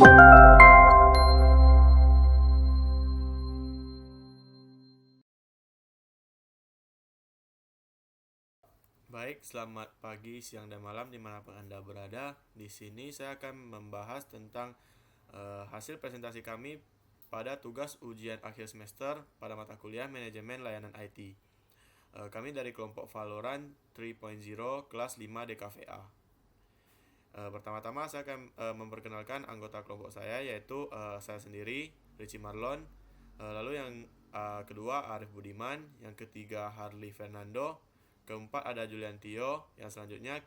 Baik, selamat pagi, siang, dan malam dimanapun Anda berada. Di sini saya akan membahas tentang hasil presentasi kami pada tugas ujian akhir semester pada mata kuliah Manajemen Layanan IT. Kami dari kelompok Valorant 3.0 kelas 5 DKVA. Pertama-tama saya akan memperkenalkan anggota kelompok saya, yaitu saya sendiri, Richie Marlon. Lalu yang kedua Arif Budiman, yang ketiga Harley Fernando, keempat ada Julian Tio, yang selanjutnya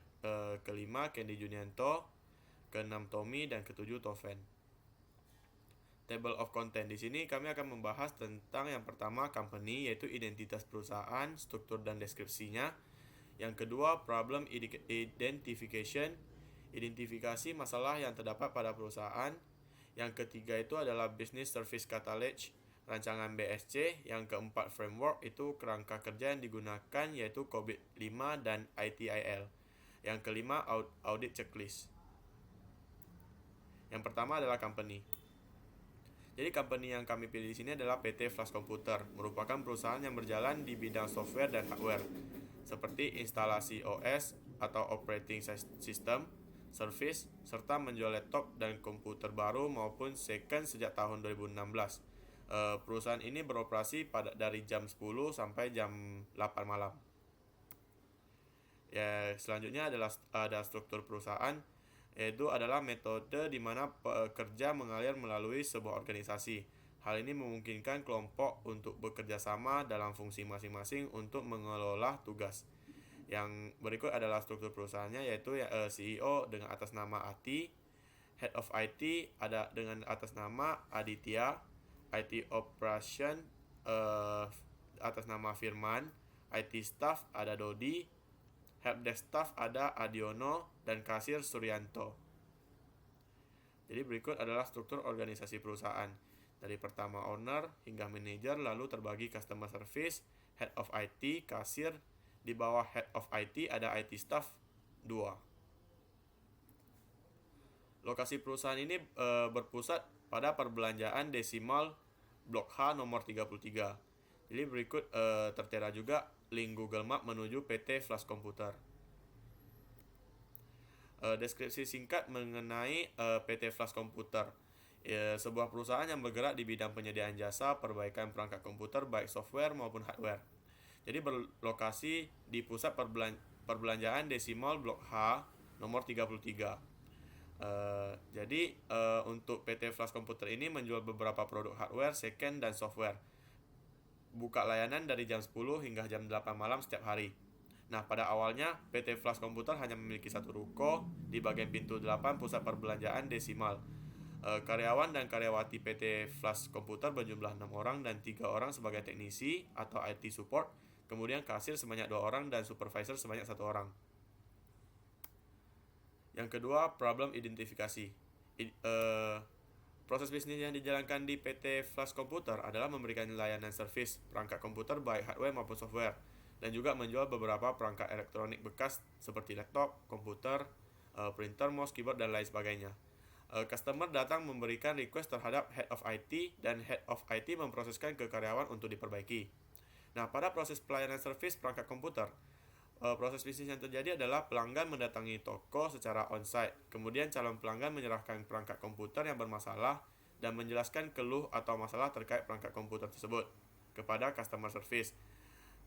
kelima Candy Junianto, keenam Tommy, dan ketujuh Toven. Table of content di sini kami akan membahas tentang yang pertama company, yaitu identitas perusahaan, struktur dan deskripsinya. Yang kedua problem identification, identifikasi masalah yang terdapat pada perusahaan. Yang ketiga itu adalah business service catalog, rancangan BSC. Yang keempat framework, itu kerangka kerja yang digunakan, yaitu COVID 5 dan ITIL. Yang kelima audit checklist. Yang pertama adalah company. Jadi company yang kami pilih di sini adalah PT Flash Computer, merupakan perusahaan yang berjalan di bidang software dan hardware, seperti instalasi OS atau operating system, service, serta menjual laptop dan komputer baru maupun second sejak tahun 2016. Perusahaan ini beroperasi dari jam 10 sampai jam 8 malam. Ya, selanjutnya ada struktur perusahaan, yaitu adalah metode di mana pekerja mengalir melalui sebuah organisasi. Hal ini memungkinkan kelompok untuk bekerja sama dalam fungsi masing-masing untuk mengelola tugas. Yang berikut adalah struktur perusahaannya, yaitu CEO dengan atas nama Ati, Head of IT ada dengan atas nama Aditya, IT Operation atas nama Firman, IT Staff ada Dodi, Helpdesk Staff ada Adiono, dan Kasir Suryanto. Jadi berikut adalah struktur organisasi perusahaan. Dari pertama owner hingga manajer, lalu terbagi customer service, head of IT, kasir. Di bawah head of IT ada IT staff 2. Lokasi perusahaan ini berpusat pada perbelanjaan desimal Blok H nomor 33. Jadi berikut tertera juga link Google Map menuju PT Flash Computer. Deskripsi singkat mengenai PT Flash Computer. Sebuah perusahaan yang bergerak di bidang penyediaan jasa perbaikan perangkat komputer baik software maupun hardware. Jadi berlokasi di pusat perbelanjaan desimal Blok H nomor 33. Jadi untuk PT Flash Computer ini menjual beberapa produk hardware, second, dan software. Buka layanan dari jam 10 hingga jam 8 malam setiap hari. Nah, pada awalnya PT Flash Computer hanya memiliki satu ruko di bagian pintu 8 pusat perbelanjaan desimal. Karyawan dan karyawati PT Flash Computer berjumlah 6 orang dan 3 orang sebagai teknisi atau IT support. Kemudian kasir sebanyak 2 orang dan supervisor sebanyak 1 orang. Yang kedua, problem identifikasi. Proses bisnis yang dijalankan di PT Flash Computer adalah memberikan layanan servis perangkat komputer baik hardware maupun software, dan juga menjual beberapa perangkat elektronik bekas seperti laptop, komputer, printer, mouse, keyboard, dan lain sebagainya. Customer datang memberikan request terhadap Head of IT, dan Head of IT memproseskan ke karyawan untuk diperbaiki. Nah, pada proses pelayanan servis perangkat komputer, proses bisnis yang terjadi adalah pelanggan mendatangi toko secara on-site. Kemudian calon pelanggan menyerahkan perangkat komputer yang bermasalah dan menjelaskan keluh atau masalah terkait perangkat komputer tersebut kepada customer service.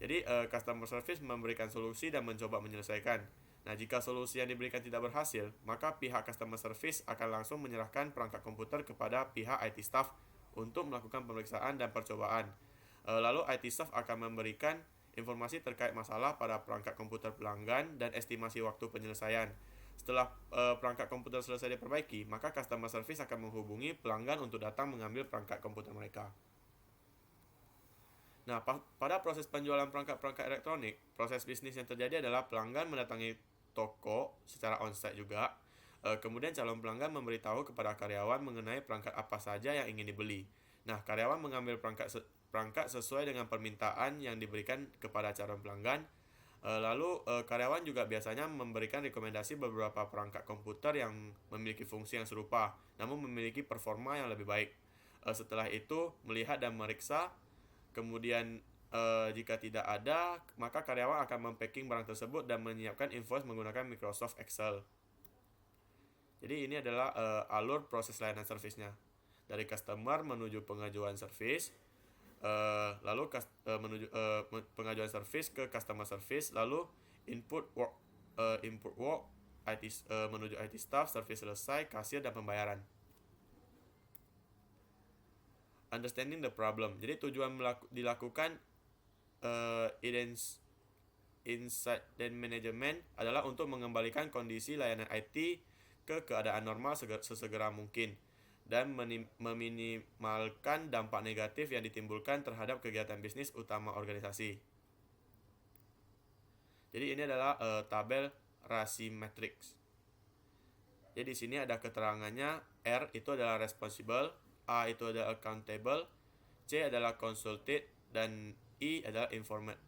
Jadi customer service memberikan solusi dan mencoba menyelesaikan. Nah, jika solusi yang diberikan tidak berhasil, maka pihak customer service akan langsung menyerahkan perangkat komputer kepada pihak IT staff untuk melakukan pemeriksaan dan percobaan. Lalu IT staff akan memberikan informasi terkait masalah pada perangkat komputer pelanggan dan estimasi waktu penyelesaian. Setelah perangkat komputer selesai diperbaiki, maka customer service akan menghubungi pelanggan untuk datang mengambil perangkat komputer mereka. Nah, pada proses penjualan perangkat-perangkat elektronik, proses bisnis yang terjadi adalah pelanggan mendatangi toko secara on-site juga. Kemudian calon pelanggan memberitahu kepada karyawan mengenai perangkat apa saja yang ingin dibeli. Nah, karyawan mengambil perangkat sesuai dengan permintaan yang diberikan kepada calon pelanggan. Karyawan juga biasanya memberikan rekomendasi beberapa perangkat komputer yang memiliki fungsi yang serupa, namun memiliki performa yang lebih baik. Setelah itu, melihat dan meriksa, kemudian jika tidak ada, maka karyawan akan mempacking barang tersebut dan menyiapkan invoice menggunakan Microsoft Excel. Jadi ini adalah alur proses layanan servisnya. Dari customer menuju pengajuan servis, pengajuan service ke customer service, lalu input work menuju IT staff, service selesai, kasir, dan pembayaran. Understanding the problem. Jadi tujuan dilakukan insight dan manajemen adalah untuk mengembalikan kondisi layanan IT ke keadaan normal sesegera mungkin dan meminimalkan dampak negatif yang ditimbulkan terhadap kegiatan bisnis utama organisasi. Jadi ini adalah tabel RASI matrix. Jadi di sini ada keterangannya. R itu adalah responsible, A itu adalah accountable, C adalah consulted, dan I adalah informed.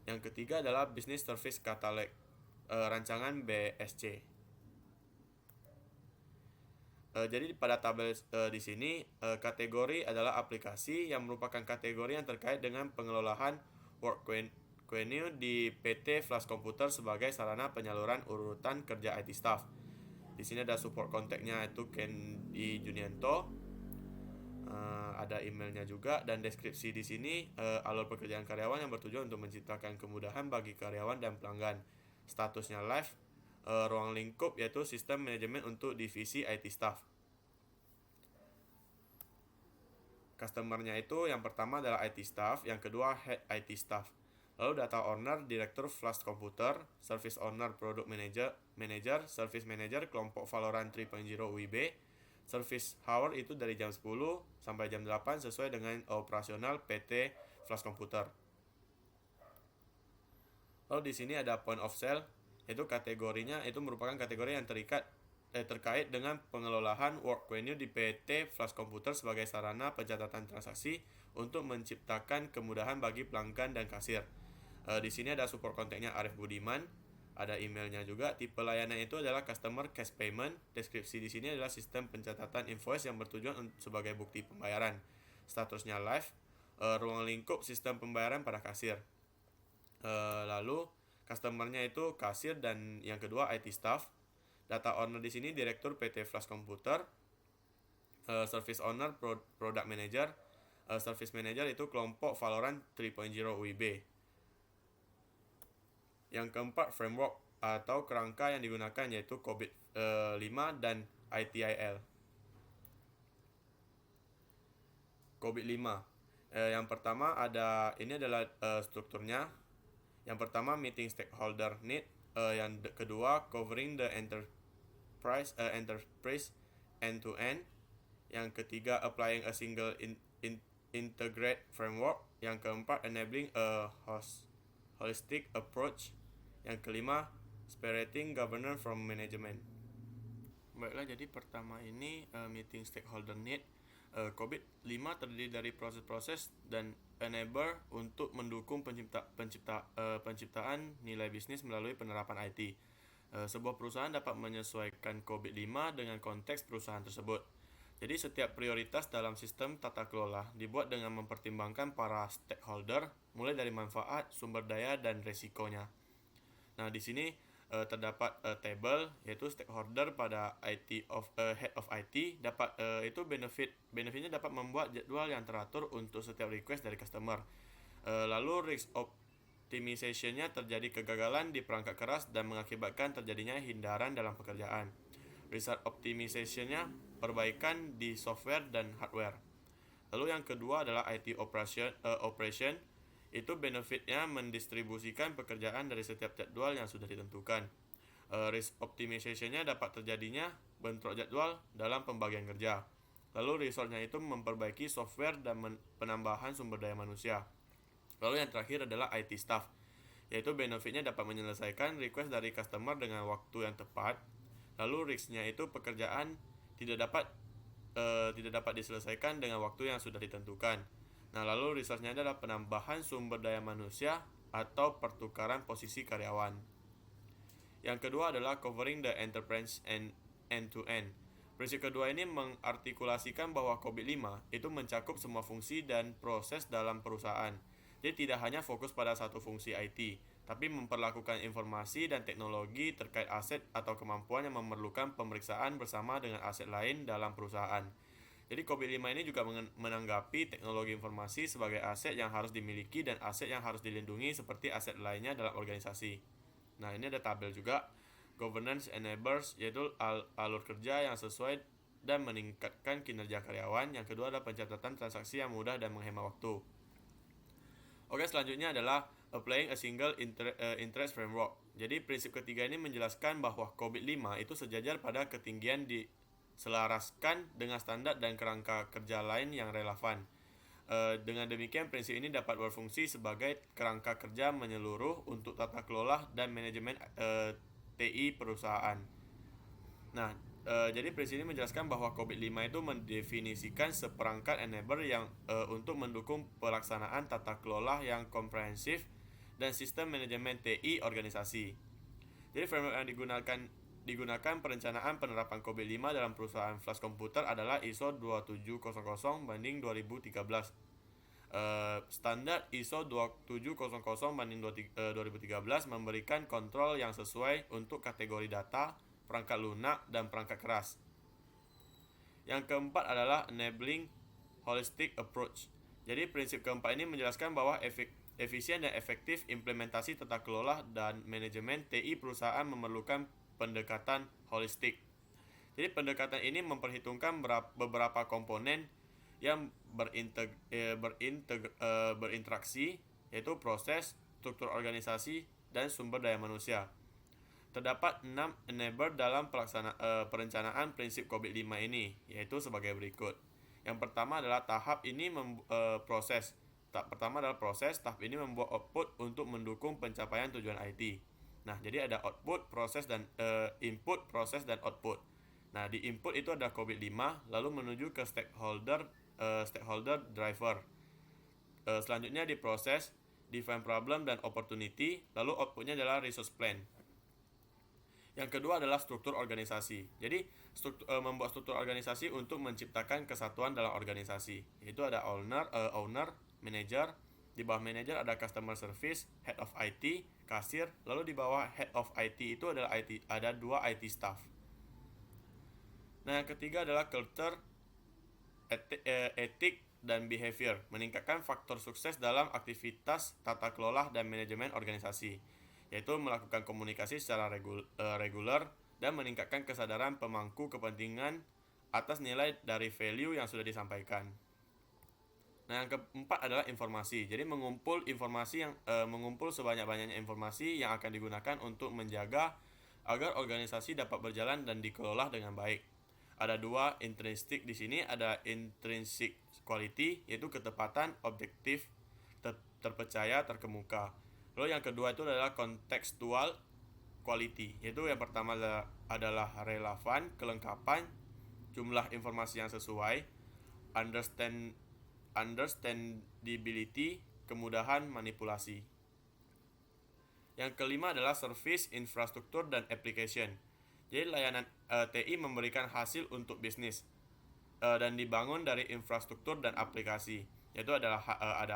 Yang ketiga adalah business service catalog, rancangan BSC. Jadi pada tabel di sini kategori adalah aplikasi yang merupakan kategori yang terkait dengan pengelolaan work venue di PT Flash Computer sebagai sarana penyaluran urutan kerja IT staff. Di sini ada support kontaknya itu Kendi Junianto, ada emailnya juga, dan deskripsi di sini alur pekerjaan karyawan yang bertujuan untuk menciptakan kemudahan bagi karyawan dan pelanggan. Statusnya live. Ruang lingkup yaitu sistem manajemen untuk divisi IT staff. Customer-nya itu yang pertama adalah IT staff, yang kedua head IT staff. Lalu data owner, direktur Flash Computer, service owner, product manager, service manager, kelompok Valorant 3.0 WIB. Service hour itu dari jam 10 sampai jam 8 sesuai dengan operasional PT Flash Computer. Lalu di sini ada point of sale. Itu kategorinya itu merupakan kategori yang terkait dengan pengelolaan work venue di PT Flash Computer sebagai sarana pencatatan transaksi untuk menciptakan kemudahan bagi pelanggan dan kasir. Di sini ada support kontaknya Arif Budiman, ada emailnya juga. Tipe layanan itu adalah customer cash payment. Deskripsi di sini adalah sistem pencatatan invoice yang bertujuan sebagai bukti pembayaran. Statusnya live. Ruang lingkup sistem pembayaran pada kasir. Lalu customernya itu kasir dan yang kedua IT staff. Data owner di sini direktur PT Flash Computer. Service owner product manager. Service manager itu kelompok Valorant 3.0 WIB. Yang keempat framework atau kerangka yang digunakan yaitu COVID 5 dan ITIL. COVID 5. Yang pertama ini adalah strukturnya. Yang pertama meeting stakeholder need, yang kedua covering the enterprise end to end, yang ketiga applying a single integrate framework, yang keempat enabling a holistic approach, yang kelima separating governance from management. Baiklah, jadi pertama ini meeting stakeholder need. COVID-5 terdiri dari proses-proses dan enabler untuk mendukung penciptaan nilai bisnis melalui penerapan IT. Sebuah perusahaan dapat menyesuaikan COVID-5 dengan konteks perusahaan tersebut. Jadi setiap prioritas dalam sistem tata kelola dibuat dengan mempertimbangkan para stakeholder, mulai dari manfaat, sumber daya, dan resikonya. Nah, di sini terdapat table yaitu stakeholder pada head of IT dapat itu benefitnya dapat membuat jadwal yang teratur untuk setiap request dari customer. Lalu risk optimization-nya terjadi kegagalan di perangkat keras dan mengakibatkan terjadinya hindaran dalam pekerjaan. Result optimization-nya perbaikan di software dan hardware. Lalu yang kedua adalah IT operation. Itu benefitnya mendistribusikan pekerjaan dari setiap jadwal yang sudah ditentukan. Risk optimization-nya dapat terjadinya bentrok jadwal dalam pembagian kerja. Lalu resultnya itu memperbaiki software dan penambahan sumber daya manusia. Lalu yang terakhir adalah IT staff, yaitu benefitnya dapat menyelesaikan request dari customer dengan waktu yang tepat. Lalu risk-nya itu pekerjaan tidak dapat diselesaikan dengan waktu yang sudah ditentukan. Nah, lalu resource-nya adalah penambahan sumber daya manusia atau pertukaran posisi karyawan. Yang kedua adalah covering the enterprise and end-to-end. Prinsip kedua ini mengartikulasikan bahwa COVID-5 itu mencakup semua fungsi dan proses dalam perusahaan. Jadi tidak hanya fokus pada satu fungsi IT, tapi memperlakukan informasi dan teknologi terkait aset atau kemampuan yang memerlukan pemeriksaan bersama dengan aset lain dalam perusahaan. Jadi COVID-5 ini juga menanggapi teknologi informasi sebagai aset yang harus dimiliki dan aset yang harus dilindungi seperti aset lainnya dalam organisasi. Nah, ini ada tabel juga governance enablers, yaitu alur kerja yang sesuai dan meningkatkan kinerja karyawan. Yang kedua adalah pencatatan transaksi yang mudah dan menghemat waktu. Oke, selanjutnya adalah applying a single interest framework. Jadi prinsip ketiga ini menjelaskan bahwa COVID-5 itu sejajar pada ketinggian diselaraskan dengan standar dan kerangka kerja lain yang relevan. Dengan demikian, prinsip ini dapat berfungsi sebagai kerangka kerja menyeluruh untuk tata kelola dan manajemen TI perusahaan. Nah, jadi prinsip ini menjelaskan bahwa COVID-5 itu mendefinisikan seperangkat enabler yang untuk mendukung pelaksanaan tata kelola yang komprehensif dan sistem manajemen TI organisasi. Jadi framework yang digunakan perencanaan penerapan COVID-5 dalam perusahaan flash komputer adalah ISO 2700/2013. Standar ISO 2700/2013 memberikan kontrol yang sesuai untuk kategori data, perangkat lunak, dan perangkat keras. Yang keempat adalah enabling holistic approach. Jadi prinsip keempat ini menjelaskan bahwa efisien dan efektif implementasi tata kelola dan manajemen TI perusahaan memerlukan pendekatan holistik. Jadi pendekatan ini memperhitungkan beberapa komponen yang berinteraksi, yaitu proses, struktur organisasi, dan sumber daya manusia. Terdapat 6 enabler dalam perencanaan prinsip COVID-5 ini, yaitu sebagai berikut. Yang pertama adalah tahap ini proses. Tahap ini membuat output untuk mendukung pencapaian tujuan IT. Nah, jadi ada output, proses, dan input, proses, dan output. Nah, di input itu ada COVID-5, lalu menuju ke stakeholder driver. Selanjutnya di proses, define problem dan opportunity, lalu outputnya adalah resource plan. Yang kedua adalah struktur organisasi. Jadi membuat struktur organisasi untuk menciptakan kesatuan dalam organisasi. Itu ada owner, manager. Di bawah manager ada customer service, head of IT, kasir. Lalu di bawah head of IT itu adalah ada 2 IT staff. Nah, yang ketiga adalah culture, etik, dan behavior. Meningkatkan faktor sukses dalam aktivitas tata kelola dan manajemen organisasi, yaitu melakukan komunikasi secara reguler dan meningkatkan kesadaran pemangku kepentingan atas nilai dari value yang sudah disampaikan. Nah, yang keempat adalah informasi. Jadi mengumpul sebanyak-banyaknya informasi yang akan digunakan untuk menjaga agar organisasi dapat berjalan dan dikelola dengan baik. Ada 2 intrinsic di sini, ada intrinsic quality, yaitu ketepatan, objektif, terpercaya, terkemuka. Lalu yang kedua itu adalah contextual quality, yaitu yang pertama adalah relevan, kelengkapan, jumlah informasi yang sesuai, understandability, kemudahan manipulasi. Yang kelima adalah service, infrastruktur, dan application. Jadi layanan TI memberikan hasil untuk bisnis dan dibangun dari infrastruktur dan aplikasi, yaitu ada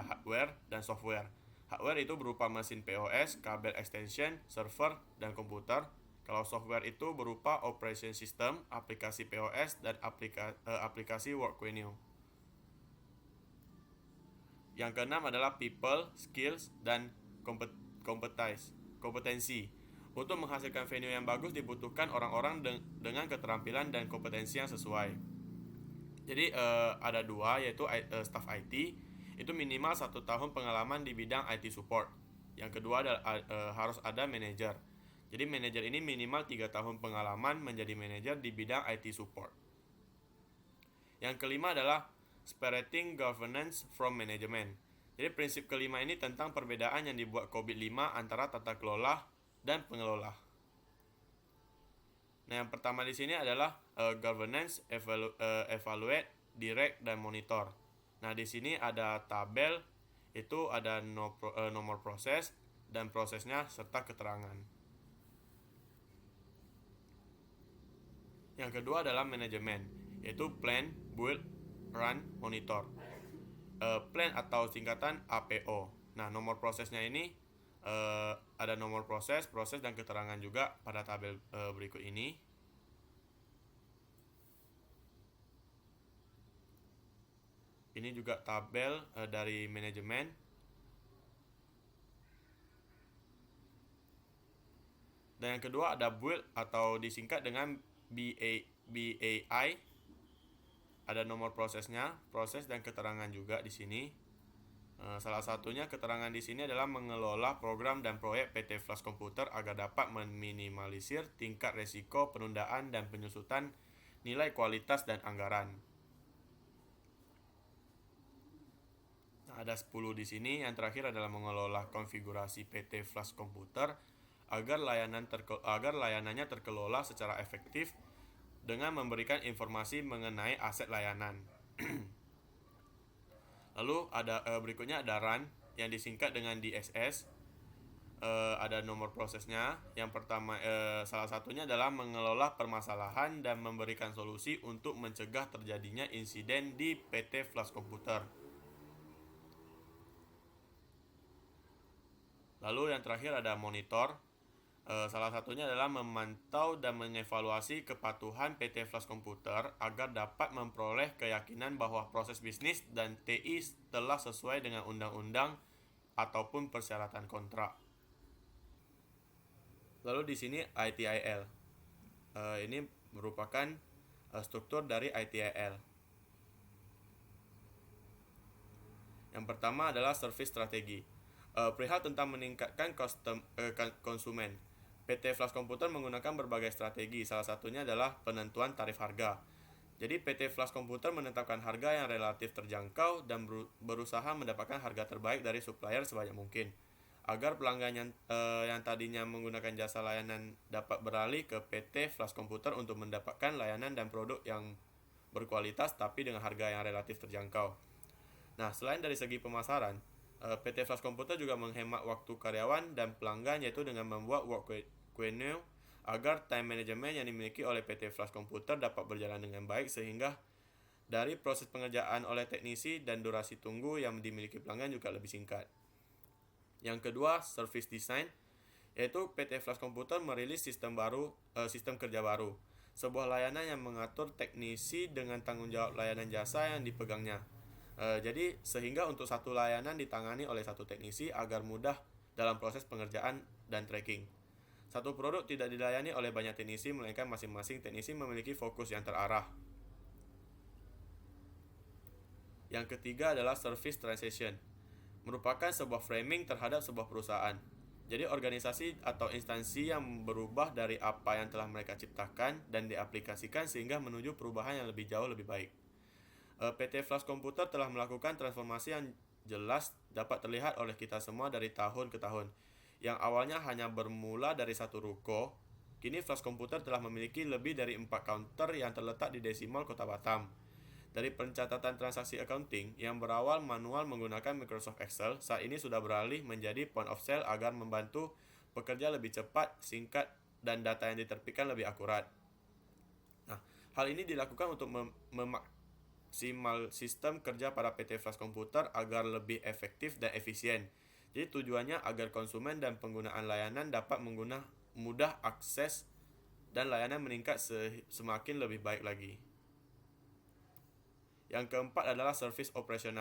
hardware dan software. Hardware itu berupa mesin POS, kabel extension, server, dan komputer. Kalau software itu berupa operation system, aplikasi POS, dan aplikasi work venue. Yang keenam adalah people, skills, dan kompetensi. Untuk menghasilkan venue yang bagus dibutuhkan orang-orang dengan keterampilan dan kompetensi yang sesuai. Jadi ada 2, yaitu staff IT. Itu minimal 1 tahun pengalaman di bidang IT support. Yang kedua adalah harus ada manajer. Jadi manajer ini minimal 3 tahun pengalaman menjadi manajer di bidang IT support. Yang kelima adalah separating governance from management. Jadi prinsip kelima ini tentang perbedaan yang dibuat COVID-5 antara tata kelola dan pengelola. Nah, yang pertama di sini adalah governance, evaluate, direct, dan monitor. Nah, di sini ada tabel, itu ada nomor proses dan prosesnya serta keterangan. Yang kedua adalah manajemen, yaitu plan, build, run, monitor. Plan atau singkatan APO. Nah, nomor prosesnya ini ada nomor proses dan keterangan juga pada tabel berikut ini. Ini juga tabel dari manajemen. Dan yang kedua ada build atau disingkat dengan BAI. Ada nomor prosesnya, proses dan keterangan juga di sini. Salah satunya keterangan di sini adalah mengelola program dan proyek PT Flash Computer agar dapat meminimalisir tingkat resiko penundaan dan penyusutan nilai kualitas dan anggaran. Nah, ada 10 di sini. Yang terakhir adalah mengelola konfigurasi PT Flash Computer agar layanannya terkelola secara efektif dengan memberikan informasi mengenai aset layanan. Lalu ada berikutnya ada run yang disingkat dengan DSS. Ada nomor prosesnya. Yang pertama salah satunya adalah mengelola permasalahan dan memberikan solusi untuk mencegah terjadinya insiden di PT Flash Computer. Lalu yang terakhir ada monitor. Salah satunya adalah memantau dan mengevaluasi kepatuhan PT Flash Computer agar dapat memperoleh keyakinan bahwa proses bisnis dan TI telah sesuai dengan undang-undang ataupun persyaratan kontrak. Lalu di sini ITIL. Ini merupakan struktur dari ITIL. Yang pertama adalah service strategi. Perihal tentang meningkatkan konsumen. PT Flash Computer menggunakan berbagai strategi, salah satunya adalah penentuan tarif harga. Jadi PT Flash Computer menetapkan harga yang relatif terjangkau dan berusaha mendapatkan harga terbaik dari supplier sebanyak mungkin, agar pelanggan yang tadinya menggunakan jasa layanan dapat beralih ke PT Flash Computer untuk mendapatkan layanan dan produk yang berkualitas tapi dengan harga yang relatif terjangkau. Nah, selain dari segi pemasaran, PT Flash Computer juga menghemat waktu karyawan dan pelanggan, yaitu dengan membuat work queue agar time management yang dimiliki oleh PT Flash Computer dapat berjalan dengan baik, sehingga dari proses pengerjaan oleh teknisi dan durasi tunggu yang dimiliki pelanggan juga lebih singkat. Yang kedua, service design, yaitu PT Flash Computer merilis sistem kerja baru, sebuah layanan yang mengatur teknisi dengan tanggung jawab layanan jasa yang dipegangnya. Jadi sehingga untuk satu layanan ditangani oleh satu teknisi agar mudah dalam proses pengerjaan dan tracking. Satu produk tidak dilayani oleh banyak teknisi, melainkan masing-masing teknisi memiliki fokus yang terarah. Yang ketiga adalah service transition, merupakan sebuah framing terhadap sebuah perusahaan. Jadi organisasi atau instansi yang berubah dari apa yang telah mereka ciptakan dan diaplikasikan sehingga menuju perubahan yang lebih jauh lebih baik. PT Flash Computer telah melakukan transformasi yang jelas dapat terlihat oleh kita semua dari tahun ke tahun. Yang awalnya hanya bermula dari satu ruko, kini Flash Computer telah memiliki lebih dari 4 counter yang terletak di desimal Kota Batam. Dari pencatatan transaksi accounting yang berawal manual menggunakan Microsoft Excel, saat ini sudah beralih menjadi point of sale agar membantu pekerja lebih cepat, singkat, dan data yang diterbitkan lebih akurat. Nah, hal ini dilakukan untuk maksimal sistem kerja pada PT Flash Computer agar lebih efektif dan efisien. Jadi tujuannya agar konsumen dan penggunaan layanan dapat mudah akses dan layanan meningkat semakin lebih baik lagi. Yang keempat adalah service operation.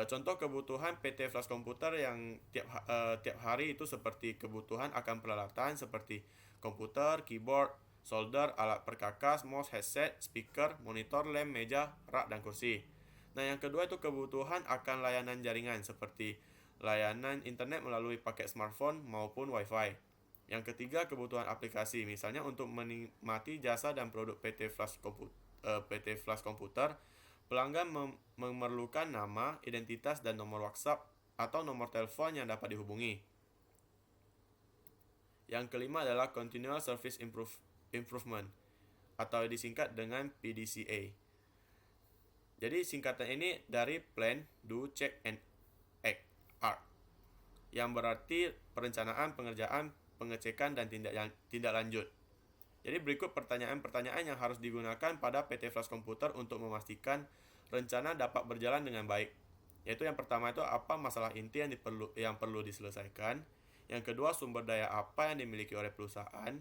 Contoh kebutuhan PT Flash Computer yang tiap hari itu seperti kebutuhan akan peralatan seperti komputer, keyboard, solder, alat perkakas, mouse, headset, speaker, monitor, lem, meja, rak, dan kursi. Nah, yang kedua itu kebutuhan akan layanan jaringan seperti layanan internet melalui paket smartphone maupun wifi. Yang ketiga kebutuhan aplikasi, misalnya untuk menikmati jasa dan produk PT Flash Computer, pelanggan memerlukan nama, identitas, dan nomor WhatsApp atau nomor telepon yang dapat dihubungi. Yang kelima adalah Continual Service Improvement atau disingkat dengan PDCA. Jadi singkatan ini dari Plan, Do, Check, and Act, ARC, yang berarti perencanaan, pengerjaan, pengecekan, dan tindak lanjut. Jadi berikut pertanyaan-pertanyaan yang harus digunakan pada PT Flash Computer untuk memastikan rencana dapat berjalan dengan baik. Yaitu yang pertama itu apa masalah inti yang perlu diselesaikan. Yang kedua, sumber daya apa yang dimiliki oleh perusahaan.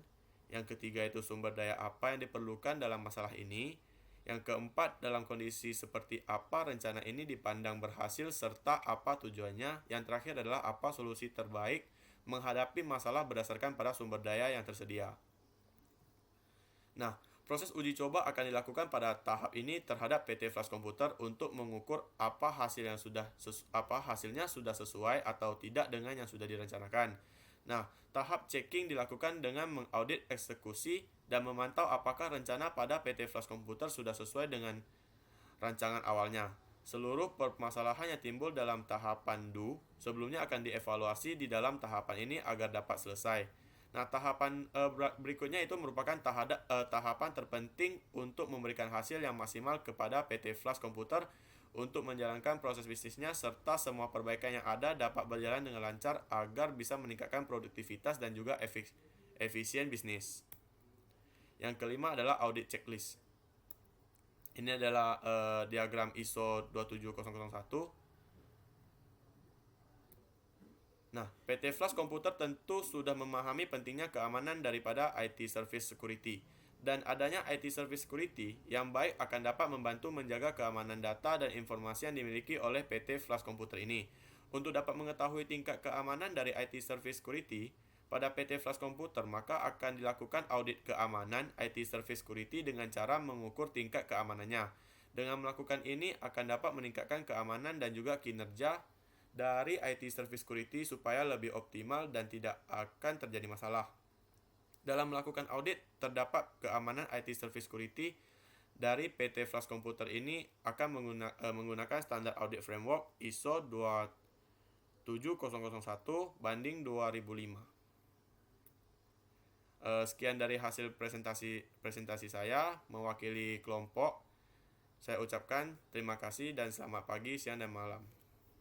Yang ketiga itu sumber daya apa yang diperlukan dalam masalah ini. Yang keempat, dalam kondisi seperti apa rencana ini dipandang berhasil serta apa tujuannya. Yang terakhir adalah apa solusi terbaik menghadapi masalah berdasarkan pada sumber daya yang tersedia. Nah, proses uji coba akan dilakukan pada tahap ini terhadap PT Flash Computer untuk mengukur apa hasilnya sudah sesuai atau tidak dengan yang sudah direncanakan. Nah, tahap checking dilakukan dengan mengaudit eksekusi dan memantau apakah rencana pada PT Flash Computer sudah sesuai dengan rancangan awalnya. Seluruh permasalahan yang timbul dalam tahapan Do sebelumnya akan dievaluasi di dalam tahapan ini agar dapat selesai. Nah, tahapan berikutnya itu merupakan tahapan terpenting untuk memberikan hasil yang maksimal kepada PT Flash Computer untuk menjalankan proses bisnisnya serta semua perbaikan yang ada dapat berjalan dengan lancar agar bisa meningkatkan produktivitas dan juga efisien bisnis. Yang kelima adalah audit checklist. Ini adalah diagram ISO 27001. Nah, PT Flash Computer tentu sudah memahami pentingnya keamanan daripada IT Service Security. Dan adanya IT Service Security yang baik akan dapat membantu menjaga keamanan data dan informasi yang dimiliki oleh PT Flash Computer ini. Untuk dapat mengetahui tingkat keamanan dari IT Service Security pada PT Flash Computer, maka akan dilakukan audit keamanan IT Service Security dengan cara mengukur tingkat keamanannya. Dengan melakukan ini akan dapat meningkatkan keamanan dan juga kinerja dari IT Service Security supaya lebih optimal dan tidak akan terjadi masalah. Dalam melakukan audit, terdapat keamanan IT Service Security dari PT Flash Computer ini akan menggunakan standar audit framework ISO 27001/2005. Sekian dari hasil presentasi saya mewakili kelompok. Saya ucapkan terima kasih dan selamat pagi, siang, dan malam.